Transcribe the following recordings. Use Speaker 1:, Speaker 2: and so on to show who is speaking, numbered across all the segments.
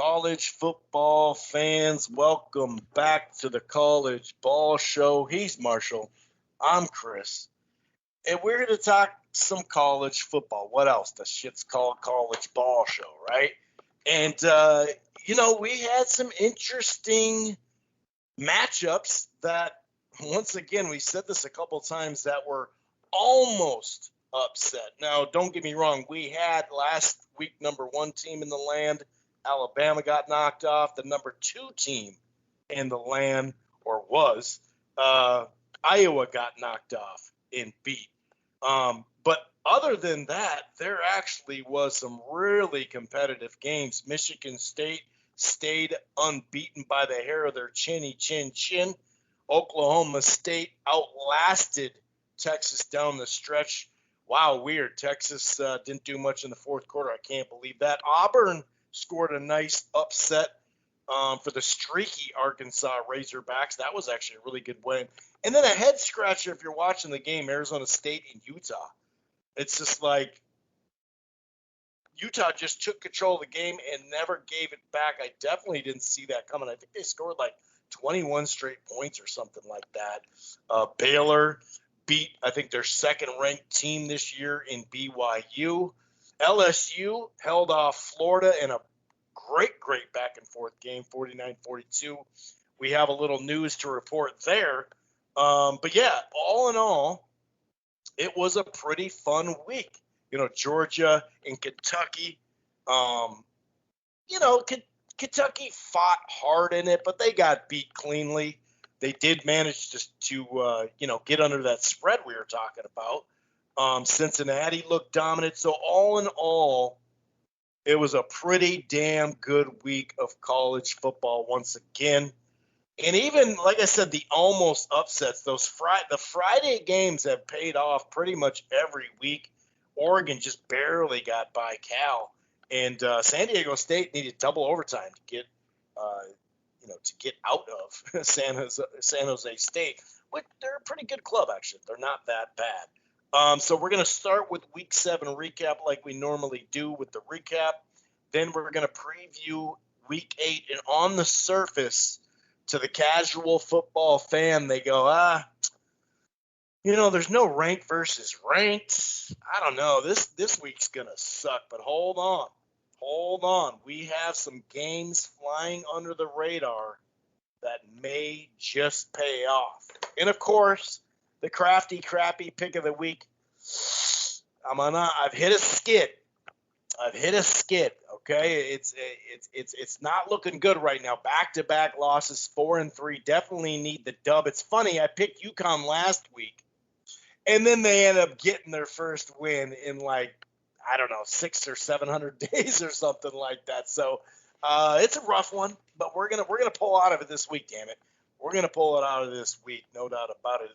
Speaker 1: College football fans, welcome back to the College Ball Show. He's Marshall. I'm Chris. And we're here to talk some college football. What else? The shit's called College Ball Show, right? And, we had some interesting matchups that, once again, we said this a couple times, that were almost upset. Now, don't get me wrong. We had last week number 1 team in the land. Alabama got knocked off. The number 2 team in the land, or was, Iowa got knocked off and beat. But other than that, there actually was some really competitive games. Michigan State stayed unbeaten by the hair of their chinny chin. Oklahoma State outlasted Texas down the stretch. Wow, weird. Texas didn't do much in the fourth quarter. I can't believe that. Auburn scored a nice upset for the streaky Arkansas Razorbacks. That was actually a really good win. And then a head scratcher if you're watching the game, Arizona State and Utah. It's just like Utah just took control of the game and never gave it back. I definitely didn't see that coming. I think they scored like 21 straight points or something like that. Baylor beat, I think, their second-ranked team this year in BYU. LSU held off Florida in a great back-and-forth game, 49-42. We have a little news to report there. But, yeah, all in all, it was a pretty fun week. Georgia and Kentucky, Kentucky fought hard in it, but they got beat cleanly. They did manage to get under that spread we were talking about. Cincinnati looked dominant. So all in all, it was a pretty damn good week of college football once again. And even, like I said, the almost upsets, the Friday games have paid off pretty much every week. Oregon just barely got by Cal. And San Diego State needed double overtime to get out of San Jose State. But they're a pretty good club, actually. They're not that bad. So we're going to start with Week 7 recap like we normally do with the recap. Then we're going to preview Week 8. And on the surface, to the casual football fan, they go, there's no ranked versus ranked. I don't know. This week's going to suck. But hold on. We have some games flying under the radar that may just pay off. And, of course, the crappy pick of the week. I've hit a skid. Okay, it's not looking good right now. Back-to-back losses, 4-3. Definitely need the dub. It's funny. I picked UConn last week, and then they end up getting their first win in 600 or 700 days or something like that. So it's a rough one, but we're gonna pull out of it this week. Damn it, we're gonna pull it out of this week, no doubt about it.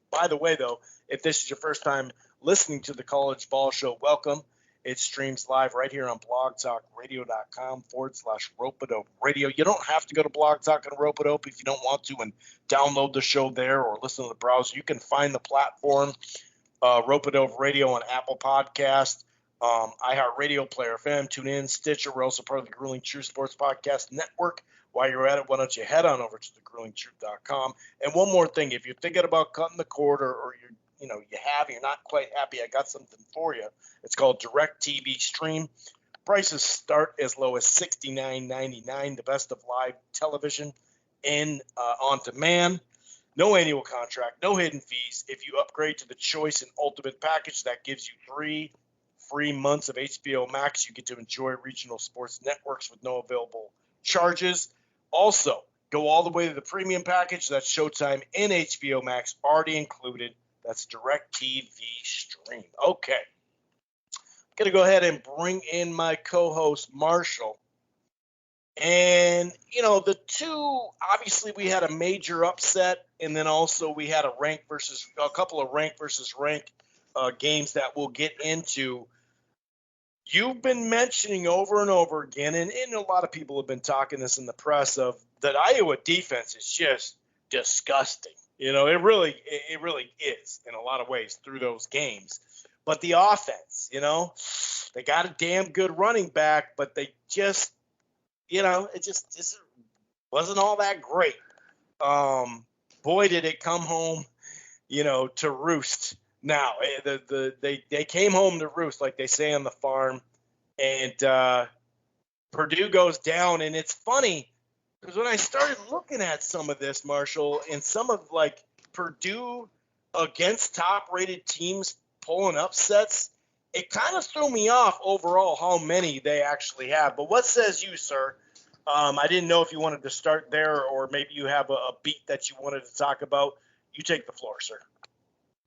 Speaker 1: By the way, though, if this is your first time listening to the College Ball Show, welcome. It streams live right here on blogtalkradio.com/Rope-A-Dope Radio. You don't have to go to Blog Talk and Rope-A-Dope if you don't want to and download the show there or listen to the browser. You can find the platform, Rope-A-Dope Radio on Apple Podcast, iHeartRadio, Player FM, TuneIn, Stitcher. We're also part of the Grueling Truth Sports Podcast Network. While you're at it, why don't you head on over to thegruelingtruth.com. And one more thing, if you're thinking about cutting the cord or you're not quite happy, I got something for you. It's called Directv Stream. Prices start as low as $69.99, the best of live television and on demand. No annual contract, no hidden fees. If you upgrade to the Choice and Ultimate package, that gives you 3 free months of HBO Max. You get to enjoy regional sports networks with no available charges. Also, go all the way to the premium package. That's Showtime and HBO Max already included. That's Directv Stream. Okay. I'm going to go ahead and bring in my co-host, Marshall. And, the two, obviously we had a major upset, and then also we had a couple of rank versus rank games that we'll get into. You've been mentioning over and over again, and a lot of people have been talking this in the press, of that Iowa defense is just disgusting. It really is in a lot of ways through those games. But the offense, they got a damn good running back, but they just it just wasn't all that great. Boy, did it come home, to roost. Now, they came home to roost, like they say on the farm, and Purdue goes down, and it's funny because when I started looking at some of this, Marshall, and some of like Purdue against top-rated teams pulling upsets, it kind of threw me off overall how many they actually have. But what says you, sir? I didn't know if you wanted to start there or maybe you have a beat that you wanted to talk about. You take the floor, sir.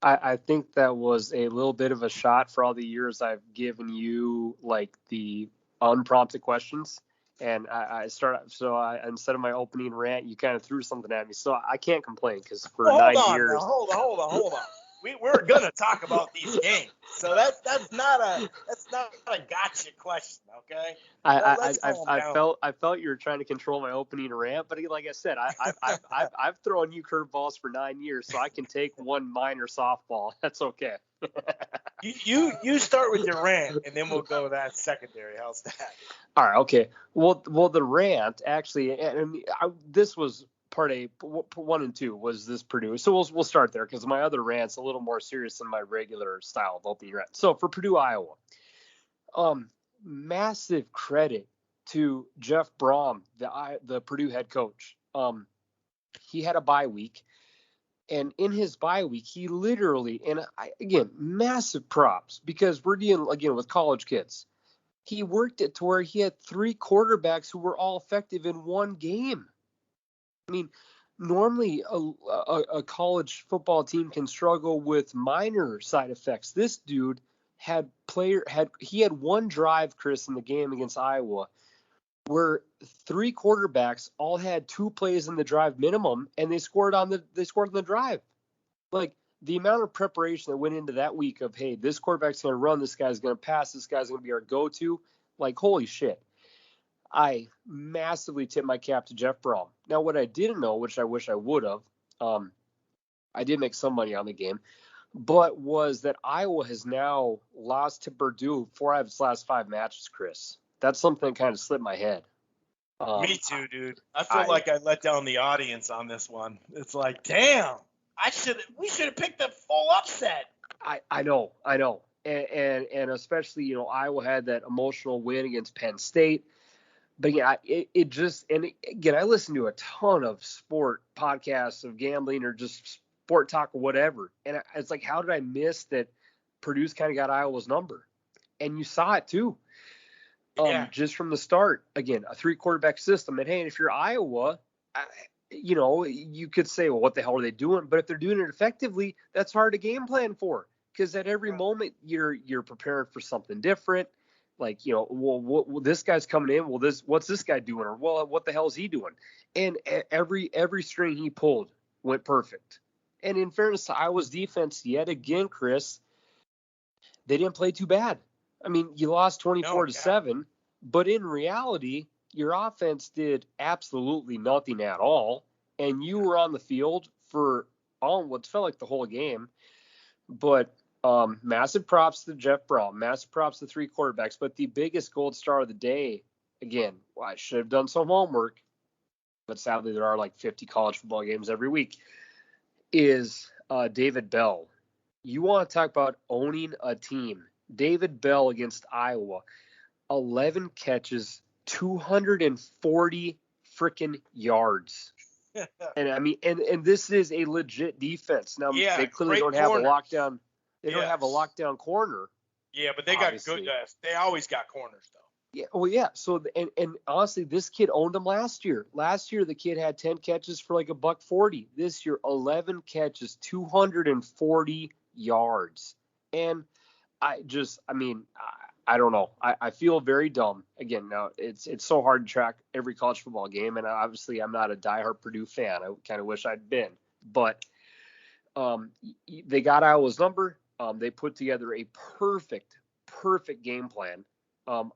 Speaker 2: I think that was a little bit of a shot for all the years I've given you like the unprompted questions. And instead of my opening rant, you kind of threw something at me. So I can't complain because for 9 years.
Speaker 1: Now, hold on. We're gonna talk about these games, so that's not a gotcha question, okay?
Speaker 2: I felt you were trying to control my opening rant, but like I said, I've thrown you curveballs for 9 years, so I can take one minor softball. That's okay.
Speaker 1: You start with your rant, and then we'll go to that secondary. How's that?
Speaker 2: All right, okay. Well, the rant actually, this was part A, 1 and 2 was this Purdue. So we'll start there because my other rant's a little more serious than my regular style of opening rant. So for Purdue, Iowa, massive credit to Jeff Brom, the Purdue head coach. He had a bye week, and in his bye week, he literally, again, massive props because we're dealing again with college kids. He worked it to where he had 3 quarterbacks who were all effective in one game. I mean, normally a college football team can struggle with minor side effects. This dude had one drive, Chris, in the game against Iowa where 3 quarterbacks all had 2 plays in the drive minimum, and they scored on the drive. Like the amount of preparation that went into that week of, hey, this quarterback's going to run, this guy's going to pass, this guy's going to be our go-to. Like, holy shit. I massively tip my cap to Jeff Brom. Now, what I didn't know, which I wish I would have, I did make some money on the game, but was that Iowa has now lost to Purdue 4 out of its last 5 matches, Chris. That's something that kind of slipped my head.
Speaker 1: Me too, dude. I feel like I let down the audience on this one. It's like, damn, we should have picked the full upset.
Speaker 2: I know. And especially, Iowa had that emotional win against Penn State. But yeah, again, I listen to a ton of sport podcasts of gambling or just sport talk or whatever. And it's like, how did I miss that Purdue's kind of got Iowa's number? And you saw it too. Just from the start, again, a 3 quarterback system. And hey, if you're Iowa, you could say, well, what the hell are they doing? But if they're doing it effectively, that's hard to game plan for because at every moment you're preparing for something different. Like, this guy's coming in. Well, what's this guy doing? Or, well, what the hell is he doing? And every string he pulled went perfect. And in fairness to Iowa's defense, yet again, Chris, they didn't play too bad. I mean, you lost 24-7, but in reality, your offense did absolutely nothing at all. And you were on the field for what felt like the whole game. But massive props to Jeff Brom, massive props to 3 quarterbacks. But the biggest gold star of the day, again, I should have done some homework, but sadly there are like 50 college football games every week, is David Bell. You want to talk about owning a team. David Bell against Iowa, 11 catches, 240 freaking yards. And I mean, and this is a legit defense. Now they clearly don't have a lockdown. They don't have a lockdown corner.
Speaker 1: Yeah, but they obviously got good. They always got corners though.
Speaker 2: Yeah. Well, yeah. So and honestly, this kid owned him last year. Last year, the kid had 10 catches for like $140. This year, 11 catches, 240 yards. And I don't know. I feel very dumb. Again, now it's so hard to track every college football game, and obviously I'm not a diehard Purdue fan. I kind of wish I'd been, but they got Iowa's number. They put together a perfect game plan.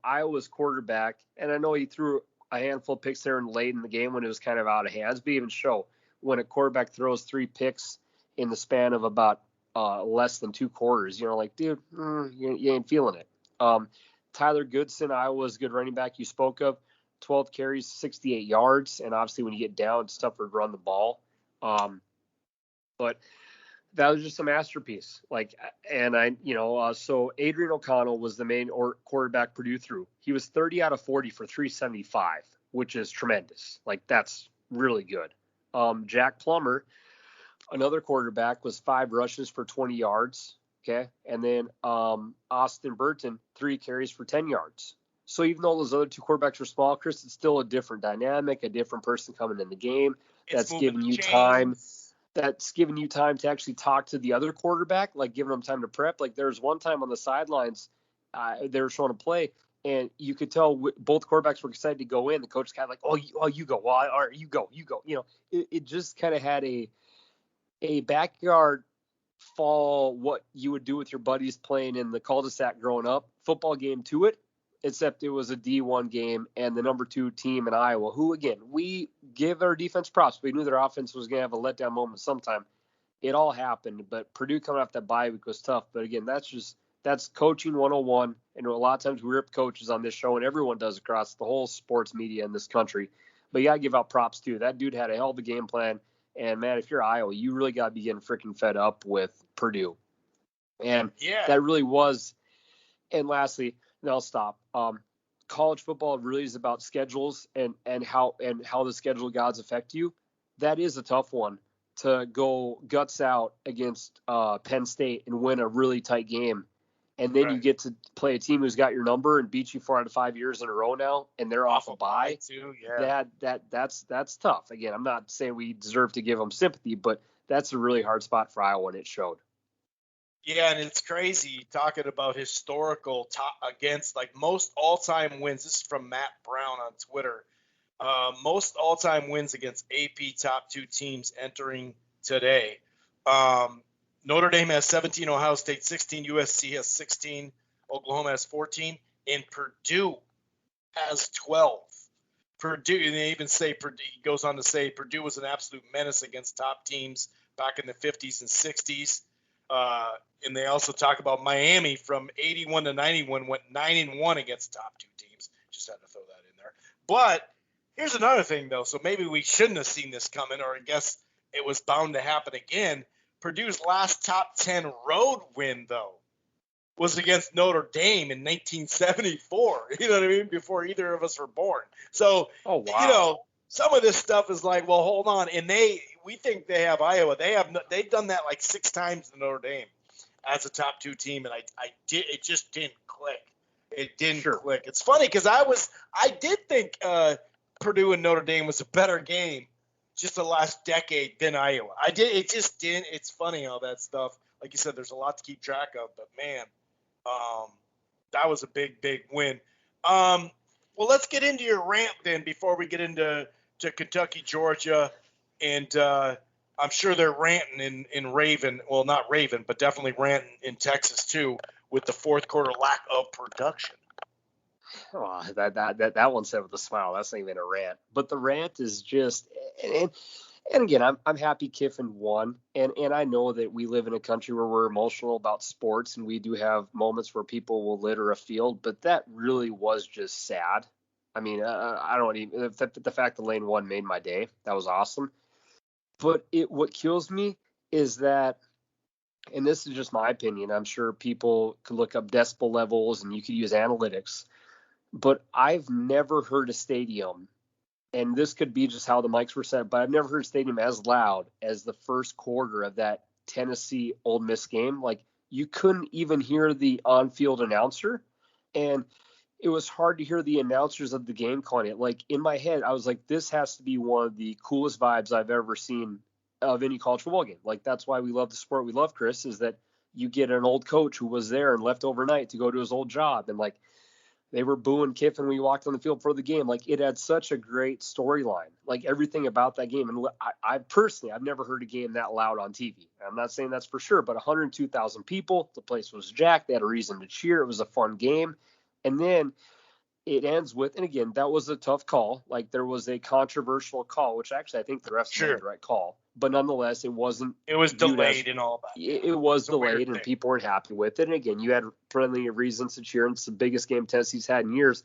Speaker 2: Iowa's quarterback, and I know he threw a handful of picks there and late in the game when it was kind of out of hands, but even show when a quarterback throws 3 picks in the span of about less than 2 quarters, like, dude, you ain't feeling it. Tyler Goodson, Iowa's good running back you spoke of, 12 carries, 68 yards. And obviously when you get down, it's tougher to run the ball. But that was just a masterpiece. So Adrian O'Connell was the main quarterback Purdue threw. He was 30 out of 40 for 375, which is tremendous. Like, that's really good. Jack Plummer, another quarterback, was 5 rushes for 20 yards. Okay. And then Austin Burton, 3 carries for 10 yards. So even though those other 2 quarterbacks were small, Chris, it's still a different dynamic, a different person coming in the game. That's giving you time. That's giving you time to actually talk to the other quarterback, like giving them time to prep. Like, there was one time on the sidelines, they were showing a play, and you could tell both quarterbacks were excited to go in. The coach kind of like, you go. Well, all right, you go. You know, it just kind of had a backyard fall, what you would do with your buddies playing in the cul-de-sac growing up, football game to it, except it was a D1 game and the number 2 team in Iowa, who, again, we give our defense props. We knew their offense was going to have a letdown moment sometime. It all happened, but Purdue coming off that bye week was tough. But again, that's coaching 101. And a lot of times we rip coaches on this show, and everyone does across the whole sports media in this country. But you got to give out props too. That dude had a hell of a game plan. And man, if you're Iowa, you really got to be getting freaking fed up with Purdue. And that really was. And lastly, and I'll stop. College football really is about schedules and how the schedule gods affect you. That is a tough one, to go guts out against Penn State and win a really tight game. And then you get to play a team who's got your number and beat you 4 out of 5 years in a row now, and they're off a bye
Speaker 1: too. Yeah.
Speaker 2: That's tough. Again, I'm not saying we deserve to give them sympathy, but that's a really hard spot for Iowa, and it showed.
Speaker 1: Yeah, and it's crazy talking about historical against, like, most all-time wins. This is from Matt Brown on Twitter. Most all-time wins against AP top 2 teams entering today. Notre Dame has 17, Ohio State 16, USC has 16, Oklahoma has 14, and Purdue has 12. Purdue, and they even say, he goes on to say, Purdue was an absolute menace against top teams back in the 50s and 60s. And they also talk about Miami from 81 to 91 went 9-1 against top 2 teams. Just had to throw that in there. But here's another thing, though. So maybe we shouldn't have seen this coming, or I guess it was bound to happen again. Purdue's last top 10 road win, though, was against Notre Dame in 1974. You know what I mean? Before either of us were born. So, you know, some of this stuff is like, well, hold on. And we think they have Iowa. They've done that like 6 times to Notre Dame as a top 2 team, and it just didn't click. It didn't click. It's funny because I did think Purdue and Notre Dame was a better game just the last decade than Iowa. It just didn't. It's funny how that stuff, like you said, there's a lot to keep track of, but man, that was a big, big win. Well, let's get into your rant then before we get into Kentucky, Georgia, and I'm sure they're ranting in Raven. Well, not Raven, but definitely ranting in Texas too, with the fourth quarter lack of production.
Speaker 2: Oh, that one said with a smile. That's not even a rant. But the rant is just, and again, I'm happy Kiffin won, and I know that we live in a country where we're emotional about sports, and we do have moments where people will litter a field, but that really was just sad. I mean, I don't even, the fact that Lane won made my day. That was awesome. But what kills me is that, and this is just my opinion, I'm sure people could look up decibel levels and you could use analytics, but I've never heard a stadium, and this could be just how the mics were set, but I've never heard a stadium as loud as the first quarter of that Tennessee Ole Miss game. Like, you couldn't even hear the on-field announcer, and it was hard to hear the announcers of the game calling it. Like, in my head, I was like, this has to be one of the coolest vibes I've ever seen of any college football game. Like, that's why we love the sport we love, Chris, is that you get an old coach who was there and left overnight to go to his old job, and like, they were booing Kiffin when we walked on the field for the game. Like, it had such a great storyline, like everything about that game. And I've never heard a game that loud on TV. I'm not saying that's for sure, but 102,000 people, the place was jacked. They had a reason to cheer. It was a fun game. And then it ends with, and again, that was a tough call. Like, there was a controversial call, which actually I think the refs made the right call. But nonetheless, it wasn't.
Speaker 1: It was delayed and all that.
Speaker 2: It was delayed, and people weren't happy with it. And again, you had plenty of reasons to cheer. And it's the biggest game Tennessee's had in years.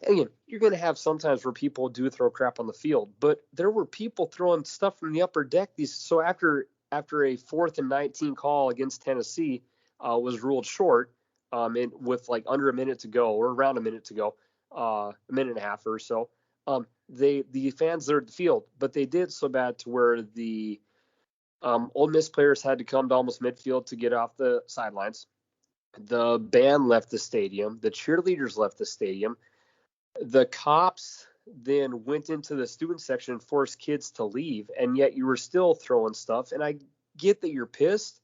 Speaker 2: And again, you're going to have sometimes where people do throw crap on the field, but there were people throwing stuff from the upper deck. So after a 4th and 19 call against Tennessee was ruled short, with like under a minute to go or around a minute to go, a minute and a half or so, the fans there at the field, but they did so bad to where the Ole Miss players had to come to almost midfield to get off the sidelines. The band left the stadium. The cheerleaders left the stadium. The cops then went into the student section and forced kids to leave, and yet you were still throwing stuff. And I get that you're pissed,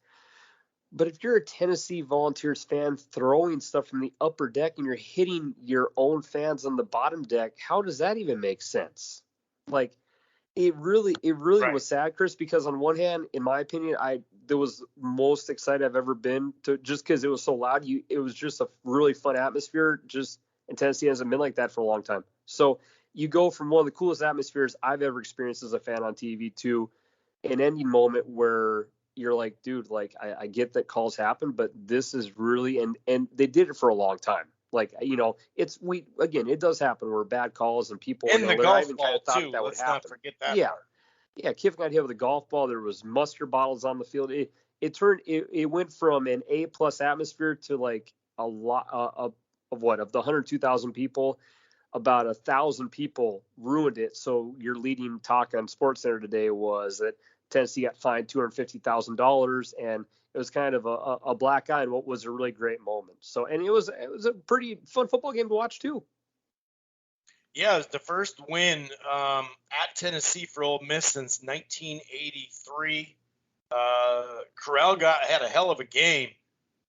Speaker 2: but if you're a Tennessee Volunteers fan throwing stuff from the upper deck and you're hitting your own fans on the bottom deck, how does that even make sense? Like, it really
Speaker 1: Right.
Speaker 2: was sad, Chris, because on one hand, in my opinion, there was most excited I've ever been to, just because it was so loud. It was just a really fun atmosphere. And Tennessee hasn't been like that for a long time. So you go from one of the coolest atmospheres I've ever experienced as a fan on TV to an ending moment where you're like, dude, like I get that calls happen, but this is really, and they did it for a long time. Like, it does happen where bad calls and people,
Speaker 1: And the
Speaker 2: I
Speaker 1: golf
Speaker 2: even
Speaker 1: ball
Speaker 2: kind of thought
Speaker 1: too.
Speaker 2: that would
Speaker 1: Let's
Speaker 2: happen.
Speaker 1: not forget that
Speaker 2: Yeah.
Speaker 1: part.
Speaker 2: Yeah. Kiffin got hit with a golf ball. There was mustard bottles on the field. It went from an A+ atmosphere to like a lot of the 102,000 people, about 1,000 people ruined it. So your leading talk on SportsCenter today was that Tennessee got fined $250,000, and it was kind of a black eye in what was a really great moment. So, and it was a pretty fun football game to watch too.
Speaker 1: Yeah, it was the first win at Tennessee for Ole Miss since 1983. Corral had a hell of a game.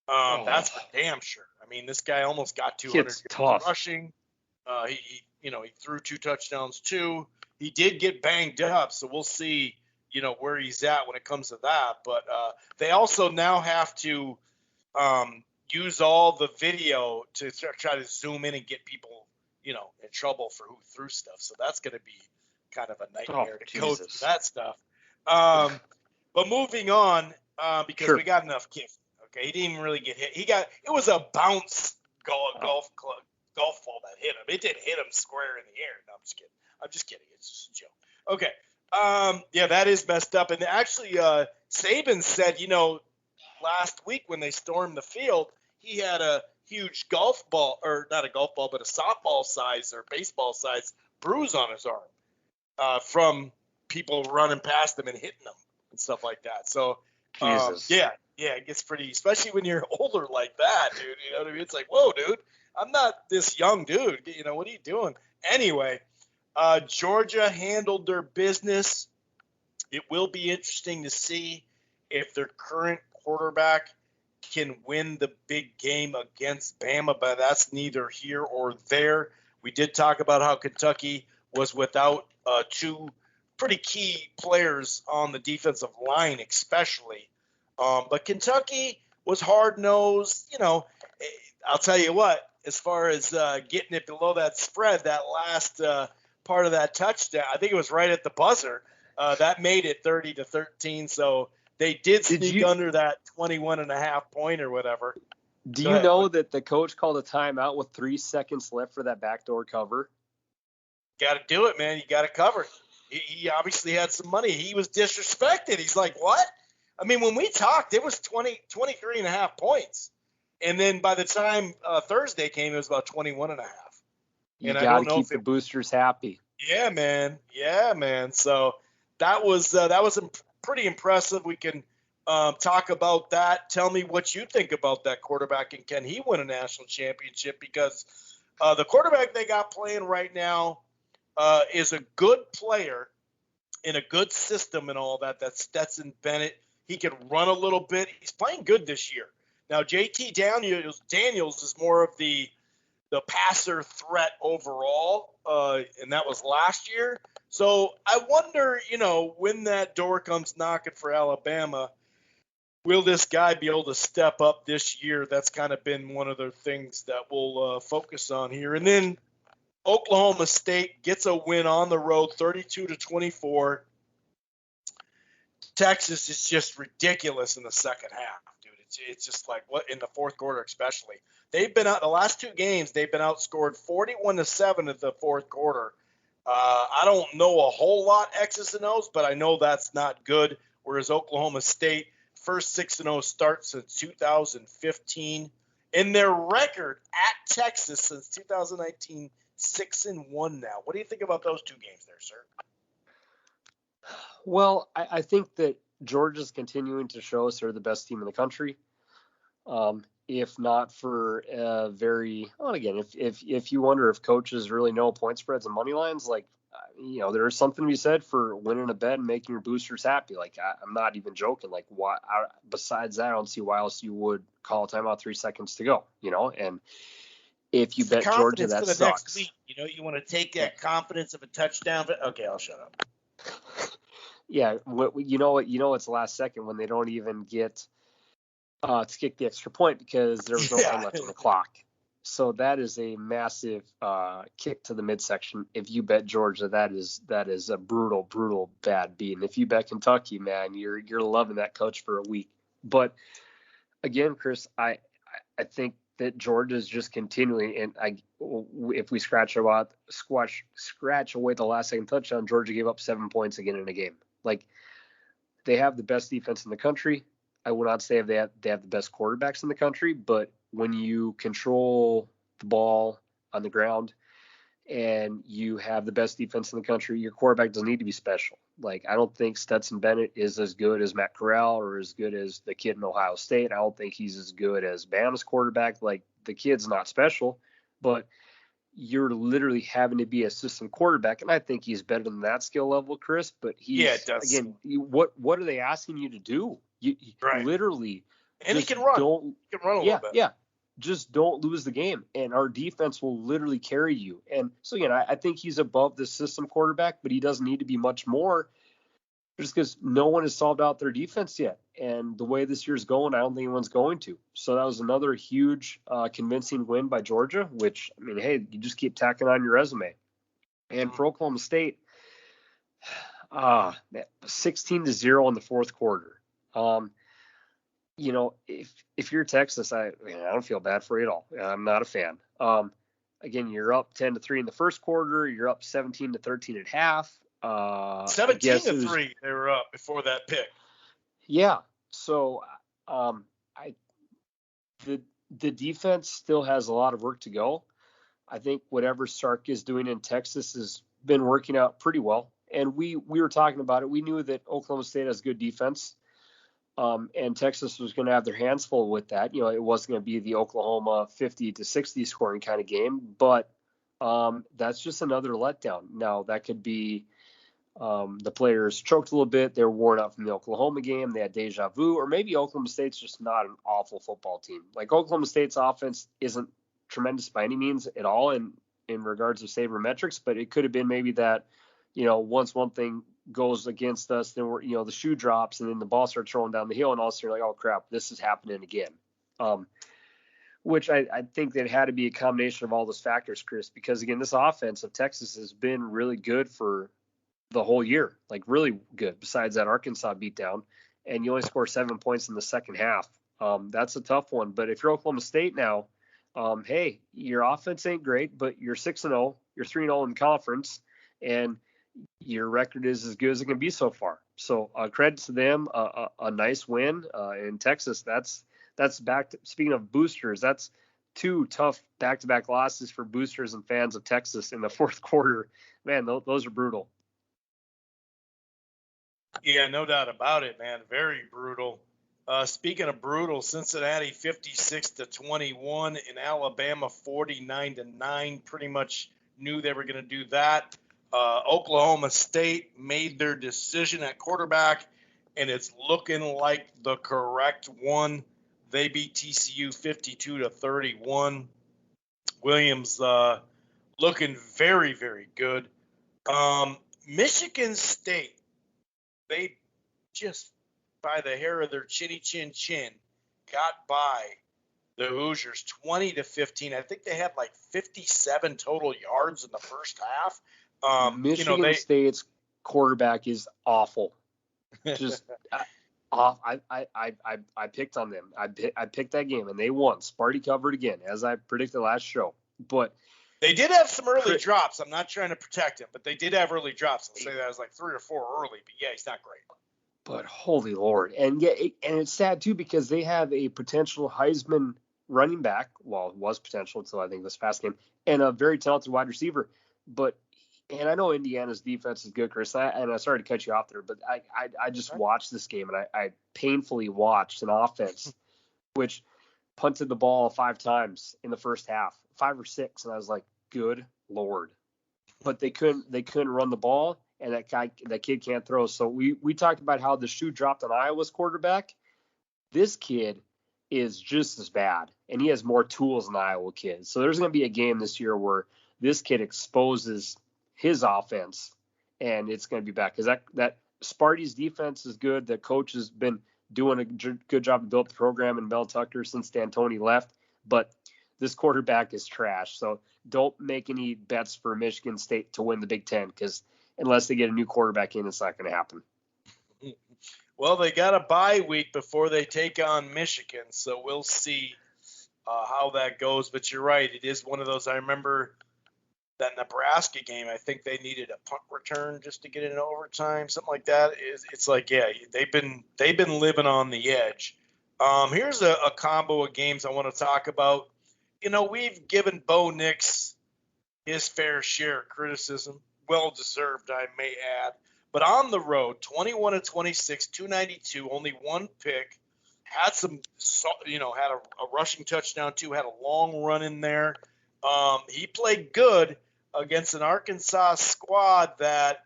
Speaker 1: That's for damn sure. I mean, this guy almost got 200 yards rushing. He threw 2 touchdowns too. He did get banged up, so we'll see, where he's at when it comes to that. But they also now have to use all the video to try to zoom in and get people, in trouble for who threw stuff. So that's going to be kind of a nightmare to go through that stuff. But moving on, because we got enough Kiff. Okay, he didn't even really get hit. It was a bounce golf ball that hit him. It didn't hit him square in the air. No, I'm just kidding. It's just a joke. Okay. Yeah, that is messed up. And actually, Saban said, last week when they stormed the field, he had a huge golf ball, or not a golf ball, but a softball size or baseball size bruise on his arm from people running past him and hitting him and stuff like that. So, yeah, it gets pretty, especially when you're older like that, dude. You know what I mean? It's like, whoa, dude, I'm not this young dude. What are you doing? Anyway, Georgia handled their business. It will be interesting to see if their current quarterback can win the big game against Bama, but that's neither here or there. We did talk about how Kentucky was without 2 pretty key players on the defensive line, especially. But Kentucky was hard-nosed. I'll tell you what, as far as getting it below that spread, that last part of that touchdown, I think it was right at the buzzer, that made it 30-13. So they did sneak under that 21.5 point or whatever.
Speaker 2: Do you know that the coach called a timeout with 3 seconds left for that backdoor cover?
Speaker 1: Got to do it, man. You got to cover. He obviously had some money. He was disrespected. He's like, what? I mean, when we talked, it was 23.5 points. And then by the time Thursday came, it was about 21.5.
Speaker 2: You got to keep the boosters happy.
Speaker 1: Yeah, man. So that was pretty impressive. We can talk about that. Tell me what you think about that quarterback, and can he win a national championship? Because the quarterback they got playing right now is a good player in a good system and all that. That's Stetson Bennett. He can run a little bit. He's playing good this year. Now, JT Daniels is more of the passer threat overall, and that was last year. So I wonder, when that door comes knocking for Alabama, will this guy be able to step up this year? That's kind of been one of the things that we'll focus on here. And then Oklahoma State gets a win on the road, 32-24. Texas is just ridiculous in the second half, dude. it's just like what in the fourth quarter especially. They've been out the last two games. They've been outscored 41-7 at the fourth quarter. I don't know a whole lot X's and O's, but I know that's not good. Whereas Oklahoma State first 6-0 start since 2015. In their record at Texas since 2019, 6-1 now. What do you think about those two games there, sir?
Speaker 2: Well, I think that Georgia's continuing to show us they're the best team in the country. If not for again, if you wonder if coaches really know point spreads and money lines, like, there's something to be said for winning a bet and making your boosters happy. Like, I'm not even joking. Like, why? Besides that, I don't see why else you would call a timeout 3 seconds to go. And if you bet Georgia, that
Speaker 1: for the
Speaker 2: sucks.
Speaker 1: Next week. You want to take that confidence of a touchdown. Okay, I'll shut up.
Speaker 2: Yeah, it's the last second when they don't even get to kick the extra point because there was no time left on the clock. So that is a massive kick to the midsection. If you bet Georgia, that is a brutal, brutal bad beat. And if you bet Kentucky, man, you're loving that coach for a week. But again, Chris, I think that Georgia is just continuing, and if we scratch away the last second touchdown, Georgia gave up 7 points again in a game. Like, they have the best defense in the country. I will not say they have the best quarterbacks in the country, but when you control the ball on the ground and you have the best defense in the country, your quarterback doesn't need to be special. Like, I don't think Stetson Bennett is as good as Matt Corral or as good as the kid in Ohio State. I don't think he's as good as Bama's quarterback. Like, the kid's not special, but you're literally having to be a system quarterback, and I think he's better than that skill level, Chris. But again, what are they asking you to do? You
Speaker 1: right.
Speaker 2: Literally,
Speaker 1: and he can run. He can run a little bit.
Speaker 2: Yeah. Just don't lose the game, and our defense will literally carry you. And so, I think he's above the system quarterback, but he doesn't need to be much more, just because no one has solved out their defense yet. And the way this year's going, I don't think anyone's going to. So that was another huge, convincing win by Georgia, which, I mean, hey, you just keep tacking on your resume. And for Oklahoma State, 16-0 in the fourth quarter. If you're Texas, I don't feel bad for you at all. I'm not a fan. Again, you're up 10-3 in the first quarter. You're up 17-13 at half.
Speaker 1: 17-3 they were up before that pick.
Speaker 2: Yeah. So the defense still has a lot of work to go. I think whatever Sark is doing in Texas has been working out pretty well. And we were talking about it. We knew that Oklahoma State has good defense. And Texas was going to have their hands full with that. It wasn't going to be the Oklahoma 50-60 scoring kind of game, but that's just another letdown. Now, that could be the players choked a little bit. They're worn out from the Oklahoma game. They had deja vu, or maybe Oklahoma State's just not an awful football team. Like, Oklahoma State's offense isn't tremendous by any means at all in regards to sabermetrics, but it could have been maybe that, once one thing goes against us, then we're, the shoe drops and then the ball starts rolling down the hill, and all of a sudden you're like, oh crap, this is happening again. Which I think that it had to be a combination of all those factors, Chris, because again, this offense of Texas has been really good for the whole year, like really good, besides that Arkansas beatdown, and you only score 7 points in the second half. That's a tough one. But if you're Oklahoma State now, hey, your offense ain't great, but you're 6-0, you're 3-0 in the conference, and your record is as good as it can be so far. So credit to them, a nice win in Texas. That's back to, speaking of boosters, that's 2 tough back-to-back losses for boosters and fans of Texas in the fourth quarter. Man, those are brutal.
Speaker 1: Yeah, no doubt about it, man. Very brutal. Speaking of brutal, Cincinnati 56-21 in Alabama 49-9. Pretty much knew they were going to do that. Oklahoma State made their decision at quarterback, and it's looking like the correct one. They beat TCU 52-31. Williams looking very, very good. Michigan State, they just, by the hair of their chinny chin chin, got by the Hoosiers 20-15. I think they had like 57 total yards in the first half.
Speaker 2: Michigan State's quarterback is awful. Just off. I picked on them. I picked that game, and they won. Sparty covered again, as I predicted last show. But
Speaker 1: they did have some early drops. I'm not trying to protect him, but they did have early drops. I'll say that was like 3 or 4 early. But yeah, he's not great.
Speaker 2: But holy Lord, and it's sad too because they have a potential Heisman running back. Well, it was potential until I think this past game, and a very talented wide receiver. But and I know Indiana's defense is good, Chris. And I sorry to cut you off there, but I just watched this game and I painfully watched an offense which punted the ball 5 times in the first half, 5 or 6, and I was like, good Lord. But they couldn't run the ball, and that kid can't throw. So we talked about how the shoe dropped on Iowa's quarterback. This kid is just as bad, and he has more tools than the Iowa kid. So there's going to be a game this year where this kid exposes his offense, and it's going to be bad because that Sparty's defense is good. The coach has been doing a good job to build the program in Mel Tucker since D'Antoni left, but this quarterback is trash. So don't make any bets for Michigan State to win the Big Ten because unless they get a new quarterback in, it's not going to happen.
Speaker 1: Well, they got a bye week before they take on Michigan, so we'll see how that goes. But you're right. It is one of those. I remember that Nebraska game, I think they needed a punt return just to get it in overtime, something like that. It's like, yeah, they've been living on the edge. Here's a combo of games I want to talk about. You know, we've given Bo Nix his fair share of criticism, well deserved, I may add. But on the road, 21-26, 292, only 1 pick. Had some, had a rushing touchdown too. Had a long run in there. He played good against an Arkansas squad that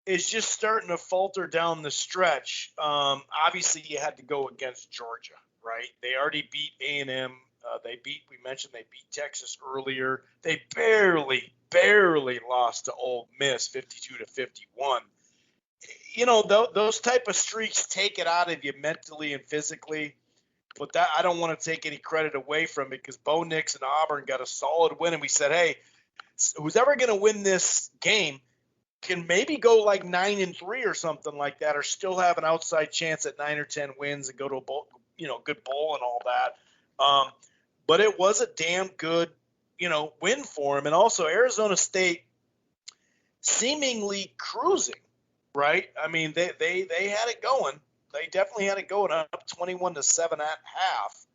Speaker 1: is just starting to falter down the stretch. Obviously, you had to go against Georgia, right? They already beat A&M. We mentioned they beat Texas earlier. They barely lost to Ole Miss, 52-51. You know, those type of streaks take it out of you mentally and physically. But that I don't want to take any credit away from it because Bo Nix and Auburn got a solid win, and we said, hey, who's ever going to win this game can maybe go like 9-3 or something like that, or still have an outside chance at 9 or 10 wins and go to a bowl, good bowl and all that. But it was a damn good, win for him. And also Arizona State seemingly cruising, right? I mean, they had it going. They definitely had it going up 21-7 at half.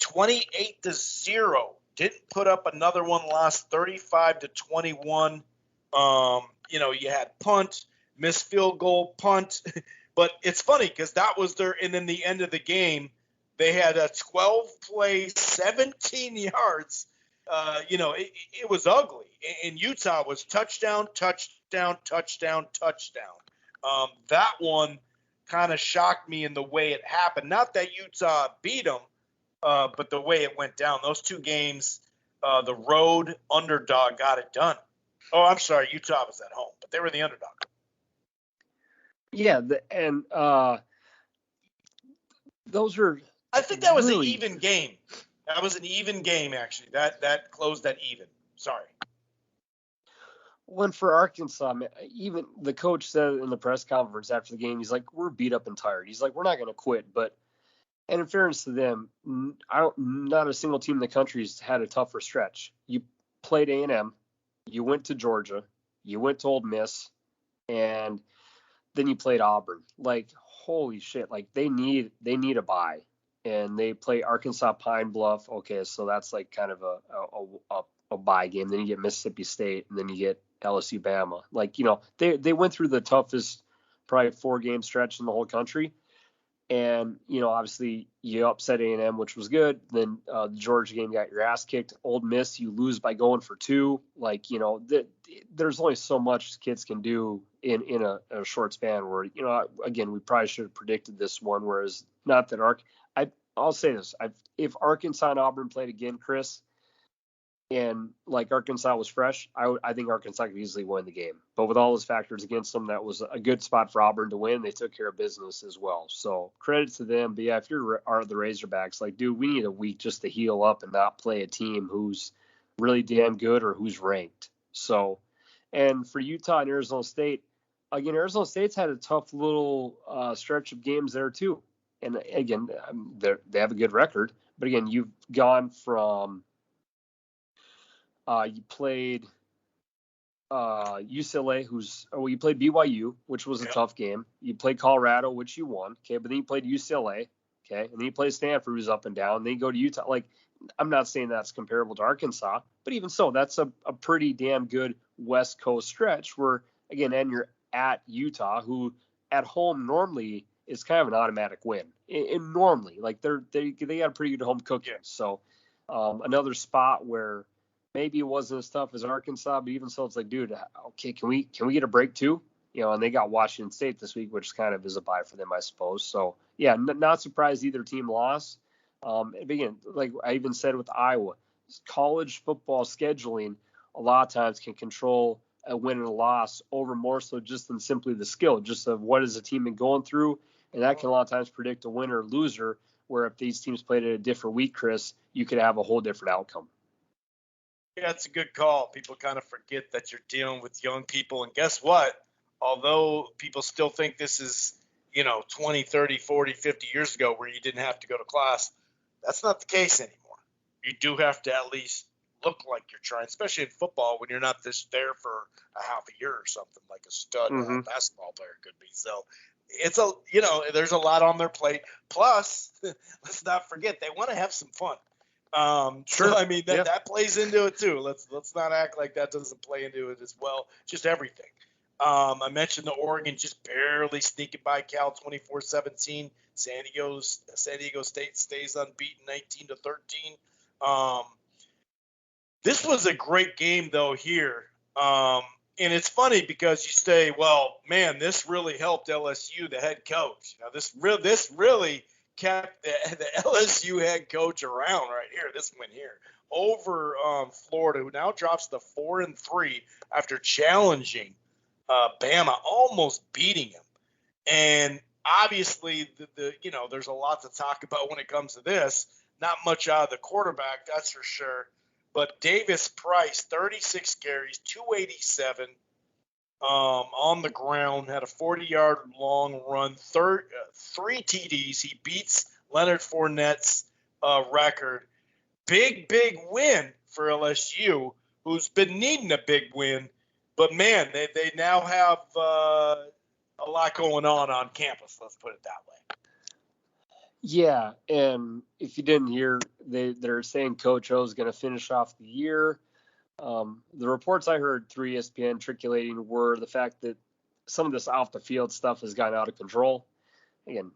Speaker 1: 28-0. Didn't put up another one, lost 35-21. You had punt, missed field goal, punt. But it's funny because that was and then the end of the game, they had a 12-play, 17 yards. It was ugly. And Utah was touchdown, touchdown, touchdown, touchdown. That one kind of shocked me in the way it happened. Not that Utah beat them, but the way it went down. Those 2 games, the road underdog got it done. Oh, I'm sorry, Utah was at home, but they were the underdog.
Speaker 2: Yeah, those are.
Speaker 1: I think that was an even game. That was an even game, actually. That closed that even. Sorry.
Speaker 2: One for Arkansas, even the coach said in the press conference after the game, he's like, we're beat up and tired. He's like, we're not going to quit. And in fairness to them, not a single team in the country has had a tougher stretch. You played A&M, you went to Georgia, you went to Ole Miss, and then you played Auburn. Like, holy shit! Like they need a bye, and they play Arkansas Pine Bluff. Okay, so that's like kind of a bye game. Then you get Mississippi State, and then you get LSU Bama. Like, they went through the toughest probably 4-game stretch in the whole country. And, obviously you upset A&M, which was good. Then the Georgia game got your ass kicked. Ole Miss, you lose by going for 2. Like, there's only so much kids can do in a short span where, again, we probably should have predicted this one. Whereas not that I'll say this. If Arkansas and Auburn played again, Chris, and like Arkansas was fresh, I think Arkansas could easily win the game. But with all those factors against them, that was a good spot for Auburn to win. They took care of business as well. So credit to them. But yeah, if you're the Razorbacks, like, dude, we need a week just to heal up and not play a team who's really damn good or who's ranked. So, and for Utah and Arizona State, again, Arizona State's had a tough little stretch of games there too. And again, they have a good record. But again, you've gone from you played UCLA, you played BYU, which was a tough game. You played Colorado, which you won. Okay, but then you played UCLA. Okay, and then you play Stanford, who's up and down. Then you go to Utah. Like, I'm not saying that's comparable to Arkansas, but even so, that's a pretty damn good West Coast stretch where, again, and you're at Utah, who at home normally is kind of an automatic win. And normally, like they got a pretty good home cooking. So another spot where maybe it wasn't as tough as Arkansas, but even so, it's like, dude, okay, can we get a break too? You know, and they got Washington State this week, which kind of is a bye for them, I suppose. So, yeah, not surprised either team lost. Again, like I even said with Iowa, college football scheduling a lot of times can control a win and a loss over more so just than simply the skill, just of what is the team been going through. And that can a lot of times predict a winner or loser, where if these teams played at a different week, Chris, you could have a whole different outcome.
Speaker 1: Yeah, it's a good call. People kind of forget that you're dealing with young people. And guess what? Although people still think this is, 20, 30, 40, 50 years ago where you didn't have to go to class, that's not the case anymore. You do have to at least look like you're trying, especially in football when you're not there for a half a year or something like a stud basketball player could be. So it's there's a lot on their plate. Plus, let's not forget, they want to have some fun.
Speaker 2: Sure.
Speaker 1: So, I mean, that plays into it too. Let's not act like that doesn't play into it as well. Just everything. I mentioned the Oregon just barely sneaking by Cal 24-17. San Diego State stays unbeaten 19-13. This was a great game though here. And it's funny because you say, well, man, this really helped LSU, the head coach. This really kept the LSU head coach around right here. This win here over Florida, who now drops to 4-3 after challenging Bama, almost beating him. And obviously, there's a lot to talk about when it comes to this. Not much out of the quarterback, that's for sure. But Davis Price, 36 carries, 287 on the ground, had a 40-yard long run, 3 TDs. He beats Leonard Fournette's record. Big win for LSU, who's been needing a big win. But, man, they now have a lot going on campus, let's put it that way.
Speaker 2: Yeah, and if you didn't hear, they're saying Coach O is going to finish off the year. The reports I heard through ESPN trickulating were the fact that some of this off-the-field stuff has gotten out of control. Again,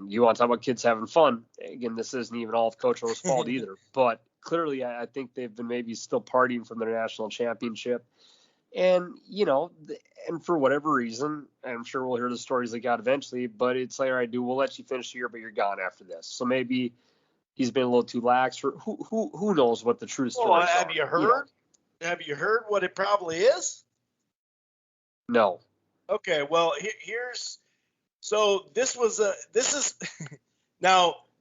Speaker 2: you want to talk about kids having fun. Again, this isn't even all of Coach O's fault either. But clearly, I think they've been maybe still partying from their national championship. And, and for whatever reason, I'm sure we'll hear the stories they got eventually, but it's like, all right, dude, we'll let you finish the year, but you're gone after this. So maybe he's been a little too lax. Or who knows what the true story is.
Speaker 1: Have you heard? Have you heard what it probably is?
Speaker 2: No.
Speaker 1: Okay, well, this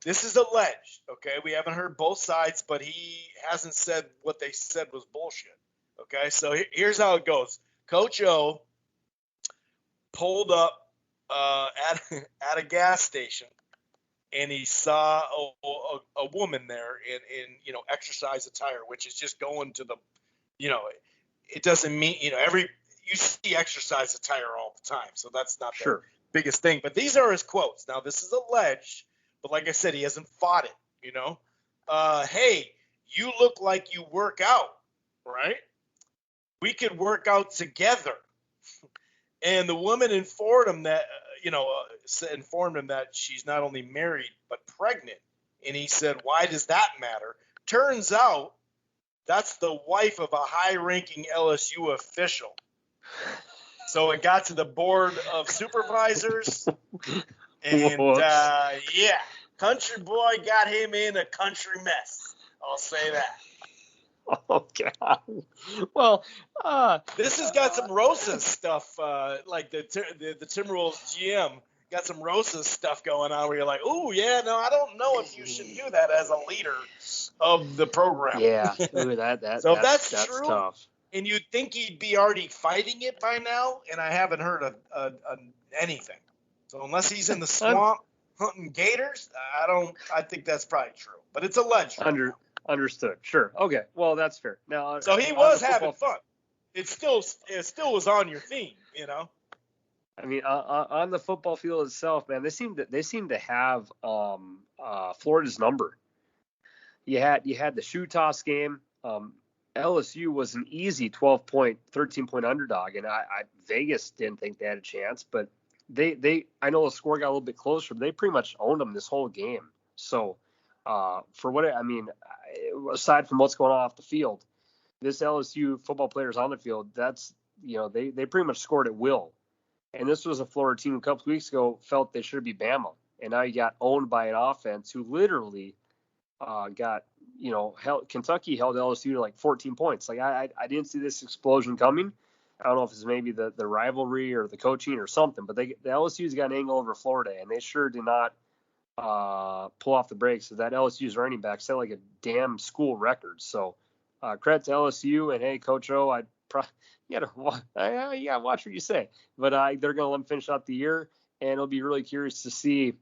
Speaker 1: is alleged, okay? We haven't heard both sides, but he hasn't said what they said was bullshit. Okay, so here's how it goes. Coach O pulled up at a gas station, and he saw a woman there in exercise attire, which is just going to the, it doesn't mean you see exercise attire all the time, so that's not the biggest thing. But these are his quotes. Now this is alleged, but like I said, he hasn't fought it. Hey, you look like you work out, right? We could work out together. And the woman informed him that, she's not only married but pregnant. And he said, why does that matter? Turns out that's the wife of a high-ranking LSU official. So it got to the board of supervisors. And, country boy got him in a country mess. I'll say that.
Speaker 2: Oh, God. Well,
Speaker 1: this has got some Rosa stuff, like the Timberwolves GM got some Rosa stuff going on where you're like, oh, yeah, no, I don't know if you should do that as a leader of the program.
Speaker 2: Yeah, ooh, that's
Speaker 1: true,
Speaker 2: tough.
Speaker 1: And you'd think he'd be already fighting it by now, and I haven't heard of anything. So unless he's in the swamp hunting gators, I think that's probably true. But it's alleged.
Speaker 2: Understood. Sure. Okay. Well, that's fair. Now,
Speaker 1: so he was having fun. It still was on your theme, you know.
Speaker 2: I mean, on the football field itself, man, they seem to have Florida's number. You had the shoe toss game. LSU was an easy 13-point underdog, and Vegas didn't think they had a chance, but I know the score got a little bit closer, but they pretty much owned them this whole game. So, aside from what's going on off the field, this LSU football players on the field, that's, they pretty much scored at will. And this was a Florida team a couple of weeks ago felt they should be Bama, and now you got owned by an offense who literally Kentucky held LSU to like 14 points. Like I didn't see this explosion coming. I don't know if it's maybe the rivalry or the coaching or something, but the LSU's got an angle over Florida, and they sure did not pull off the brakes. So that LSU's running back set like a damn school record. So credit to LSU, and hey, Coach O, you gotta watch what you say. But they're gonna let them finish out the year, and it'll be really curious to see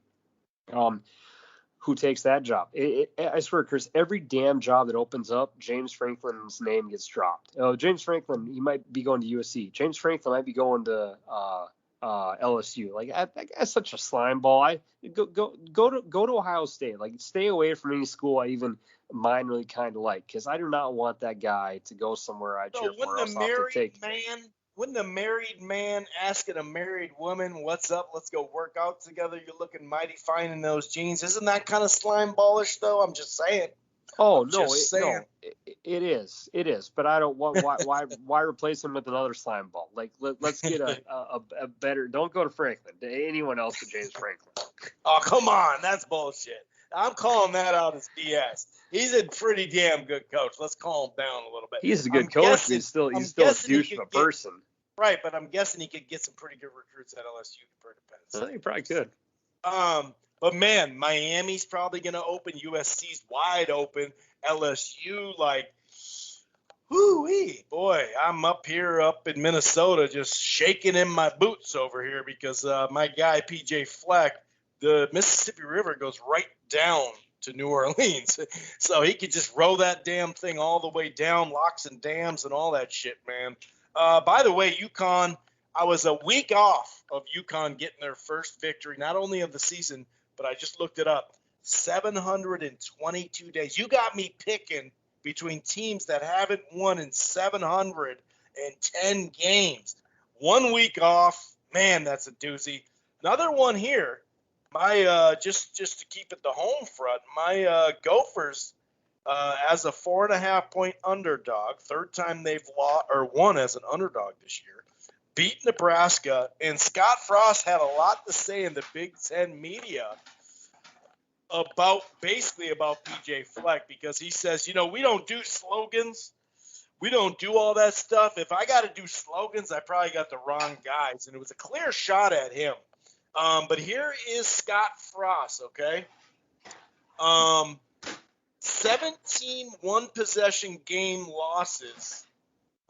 Speaker 2: who takes that job. I swear, Chris, every damn job that opens up, James Franklin's name gets dropped. James Franklin, he might be going to USC. James Franklin might be going to LSU. Like that's such a slime ball. Go to Ohio State. Like stay away from any school I even minorly kind of like, because I do not want that guy to go somewhere I cheer for.
Speaker 1: Wouldn't a married man asking a married woman, "What's up? Let's go work out together. You're looking mighty fine in those jeans." Isn't that kind of slime ballish, though? I'm just saying.
Speaker 2: Oh, no, it is. But I don't want why replace him with another slime ball? Like let's get a better. Don't go to Franklin. To anyone else but James Franklin.
Speaker 1: Oh, come on, that's bullshit. I'm calling that out as BS. He's a pretty damn good coach. Let's calm him down a little bit.
Speaker 2: He's a good coach, but he's still a douche of a person.
Speaker 1: Right, but I'm guessing he could get some pretty good recruits at LSU compared to Penn State.
Speaker 2: Well, he probably could.
Speaker 1: But man, Miami's probably going to open. USC's wide open. LSU, like, whoo-wee. Boy, I'm up in Minnesota just shaking in my boots over here because my guy, PJ Fleck, the Mississippi River goes right down to New Orleans. So he could just row that damn thing all the way down, locks and dams and all that shit, man. By the way, UConn, I was a week off of UConn getting their first victory, not only of the season, but I just looked it up. 722 days. You got me picking between teams that haven't won in 710 games. 1 week off. Man, that's a doozy. Another one here. My just to keep it the home front, my Gophers as a 4.5 point underdog, third time they've won as an underdog this year, beat Nebraska, and Scott Frost had a lot to say in the Big Ten media about PJ Fleck, because he says, we don't do slogans. We don't do all that stuff. If I got to do slogans, I probably got the wrong guys. And it was a clear shot at him. But here is Scott Frost, okay? 17 one-possession game losses.